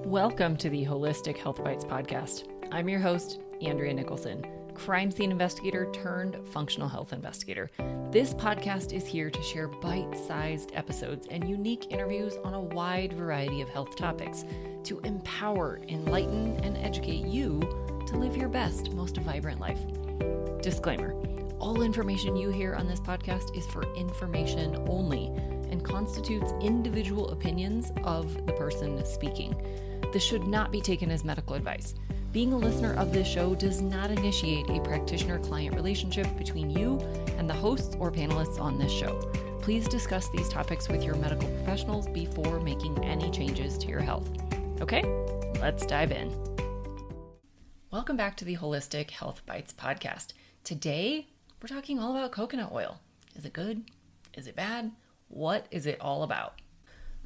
Welcome to the Holistic Health Bites podcast. I'm your host, Andrea Nicholson, crime scene investigator turned functional health investigator. This podcast is here to share bite-sized episodes and unique interviews on a wide variety of health topics to empower, enlighten, and educate you to live your best, most vibrant life. Disclaimer: all information you hear on this podcast is for information only and constitutes individual opinions of the person speaking. This should not be taken as medical advice. Being a listener of this show does not initiate a practitioner-client relationship between you and the hosts or panelists on this show. Please discuss these topics with your medical professionals before making any changes to your health. Okay, let's dive in. Welcome back to the Holistic Health Bites podcast. Today, we're talking all about coconut oil. Is it good? Is it bad? What is it all about?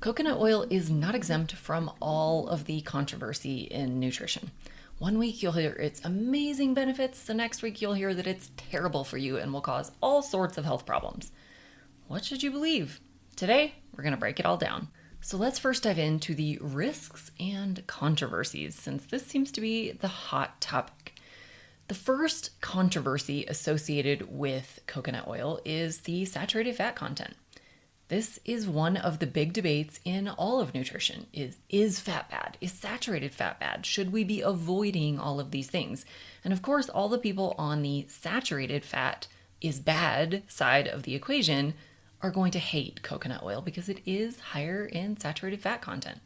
Coconut oil is not exempt from all of the controversy in nutrition. One week you'll hear its amazing benefits, the next week you'll hear that it's terrible for you and will cause all sorts of health problems. What should you believe? Today, we're going to break it all down. So let's first dive into the risks and controversies, since this seems to be the hot topic. The first controversy associated with coconut oil is the saturated fat content. This is one of the big debates in all of nutrition. Is fat bad? Is saturated fat bad? Should we be avoiding all of these things? And of course, all the people on the saturated fat is bad side of the equation are going to hate coconut oil because it is higher in saturated fat content.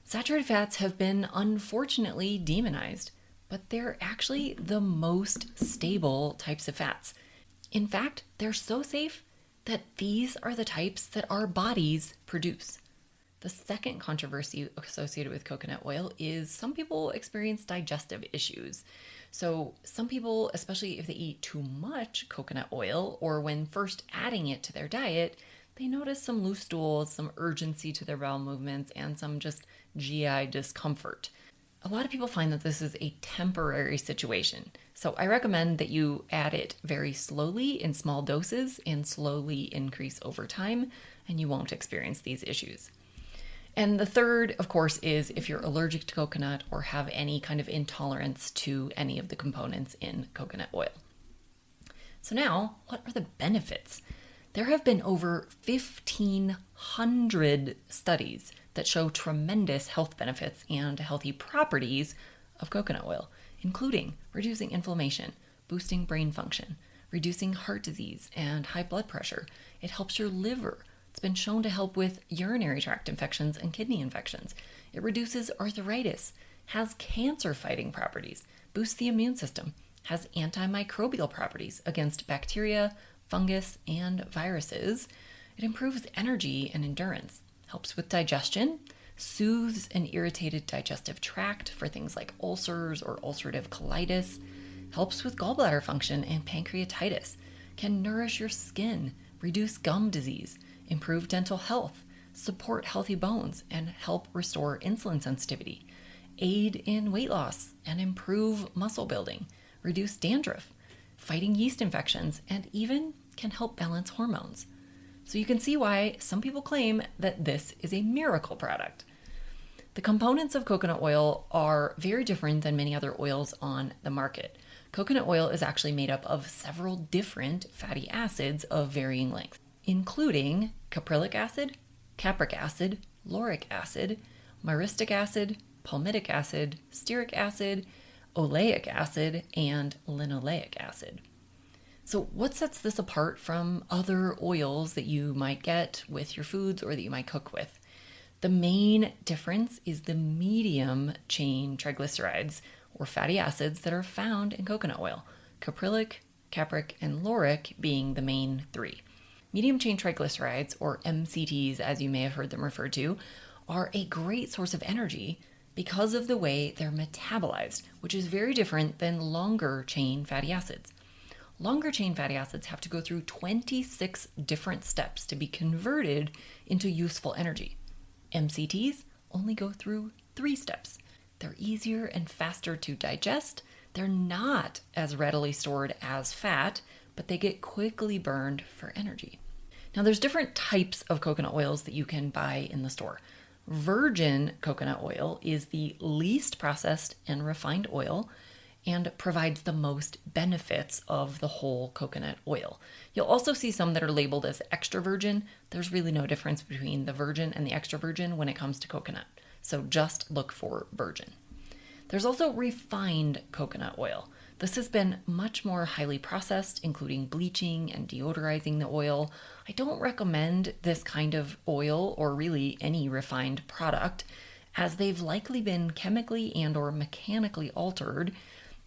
Saturated fats have been unfortunately demonized, but they're actually the most stable types of fats. In fact, they're so safe that these are the types that our bodies produce. The second controversy associated with coconut oil is some people experience digestive issues. So some people, especially if they eat too much coconut oil or when first adding it to their diet, they notice some loose stools, some urgency to their bowel movements, and some just GI discomfort. A lot of people find that this is a temporary situation. So I recommend that you add it very slowly in small doses and slowly increase over time, and you won't experience these issues. And the third, of course, is if you're allergic to coconut or have any kind of intolerance to any of the components in coconut oil. So now, what are the benefits? There have been over 1,500 studies that show tremendous health benefits and healthy properties of coconut oil, including reducing inflammation, boosting brain function, reducing heart disease and high blood pressure. It helps your liver. It's been shown to help with urinary tract infections and kidney infections. It reduces arthritis, has cancer-fighting properties, boosts the immune system, has antimicrobial properties against bacteria, fungus, and viruses. It improves energy and endurance, helps with digestion, soothes an irritated digestive tract for things like ulcers or ulcerative colitis, helps with gallbladder function and pancreatitis, can nourish your skin, reduce gum disease, improve dental health, support healthy bones, and help restore insulin sensitivity, aid in weight loss and improve muscle building, reduce dandruff, fighting yeast infections, and even can help balance hormones. So you can see why some people claim that this is a miracle product. The components of coconut oil are very different than many other oils on the market. Coconut oil is actually made up of several different fatty acids of varying lengths, including caprylic acid, capric acid, lauric acid, myristic acid, palmitic acid, stearic acid, oleic acid, and linoleic acid. So what sets this apart from other oils that you might get with your foods or that you might cook with? The main difference is the medium chain triglycerides or fatty acids that are found in coconut oil, caprylic, capric, and lauric being the main three. Medium chain triglycerides, or MCTs as you may have heard them referred to, are a great source of energy because of the way they're metabolized, which is very different than longer chain fatty acids. Longer chain fatty acids have to go through 26 different steps to be converted into useful energy. MCTs only go through 3 steps. They're easier and faster to digest. They're not as readily stored as fat, but they get quickly burned for energy. Now there's different types of coconut oils that you can buy in the store. Virgin coconut oil is the least processed and refined oil and provides the most benefits of the whole coconut oil. You'll also see some that are labeled as extra virgin. There's really no difference between the virgin and the extra virgin when it comes to coconut. So just look for virgin. There's also refined coconut oil. This has been much more highly processed, including bleaching and deodorizing the oil. I don't recommend this kind of oil or really any refined product, as they've likely been chemically and or mechanically altered,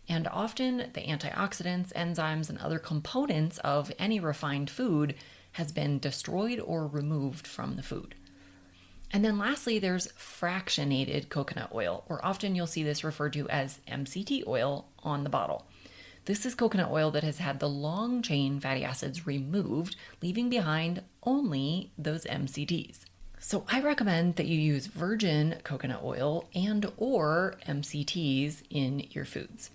and often the antioxidants, enzymes, and other components of any refined food has been destroyed or removed from the food. And then lastly, there's fractionated coconut oil, or often you'll see this referred to as MCT oil on the bottle. This is coconut oil that has had the long chain fatty acids removed, leaving behind only those MCTs. So I recommend that you use virgin coconut oil and or MCTs in your foods.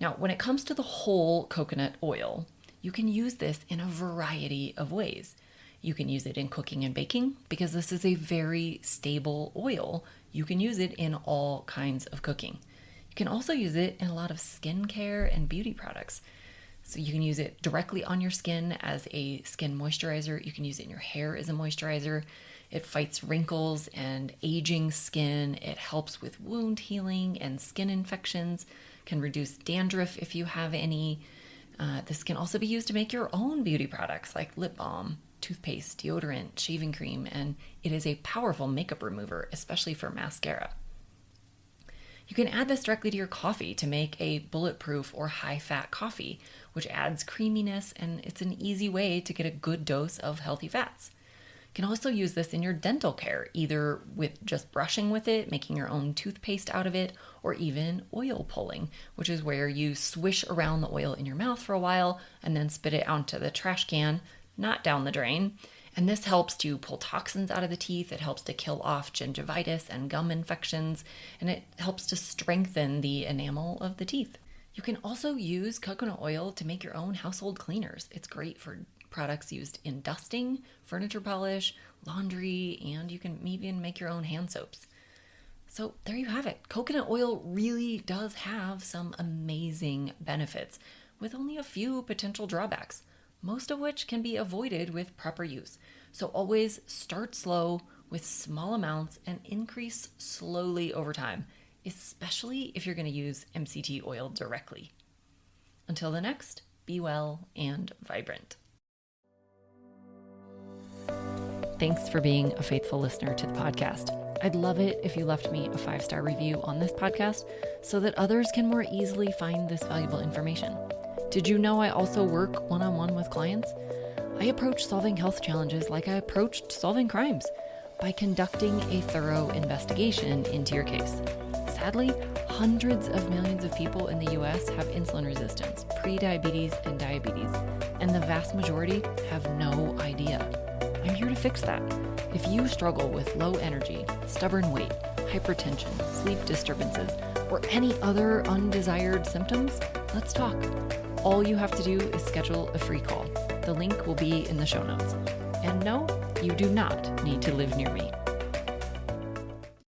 Now, when it comes to the whole coconut oil, you can use this in a variety of ways. You can use it in cooking and baking because this is a very stable oil. You can use it in all kinds of cooking. You can also use it in a lot of skincare and beauty products. So you can use it directly on your skin as a skin moisturizer. You can use it in your hair as a moisturizer. It fights wrinkles and aging skin. It helps with wound healing and skin infections, can reduce dandruff if you have any. This can also be used to make your own beauty products like lip balm, toothpaste, deodorant, shaving cream, and it is a powerful makeup remover, especially for mascara. You can add this directly to your coffee to make a bulletproof or high-fat coffee, which adds creaminess, and it's an easy way to get a good dose of healthy fats. You can also use this in your dental care, either with just brushing with it, making your own toothpaste out of it, or even oil pulling, which is where you swish around the oil in your mouth for a while and then spit it onto the trash can, not down the drain. And this helps to pull toxins out of the teeth. It helps to kill off gingivitis and gum infections, and it helps to strengthen the enamel of the teeth. You can also use coconut oil to make your own household cleaners. It's great for products used in dusting, furniture polish, laundry, and you can even make your own hand soaps. So there you have it. Coconut oil really does have some amazing benefits with only a few potential drawbacks, most of which can be avoided with proper use. So always start slow with small amounts and increase slowly over time, especially if you're going to use MCT oil directly. Until the next, be well and vibrant. Thanks for being a faithful listener to the podcast. I'd love it if you left me a 5-star review on this podcast so that others can more easily find this valuable information. Did you know I also work one-on-one with clients? I approach solving health challenges like I approached solving crimes, by conducting a thorough investigation into your case. Sadly, hundreds of millions of people in the US have insulin resistance, prediabetes, and diabetes, and the vast majority have no idea. I'm here to fix that. If you struggle with low energy, stubborn weight, hypertension, sleep disturbances, or any other undesired symptoms, let's talk. All you have to do is schedule a free call. The link will be in the show notes. And no, you do not need to live near me.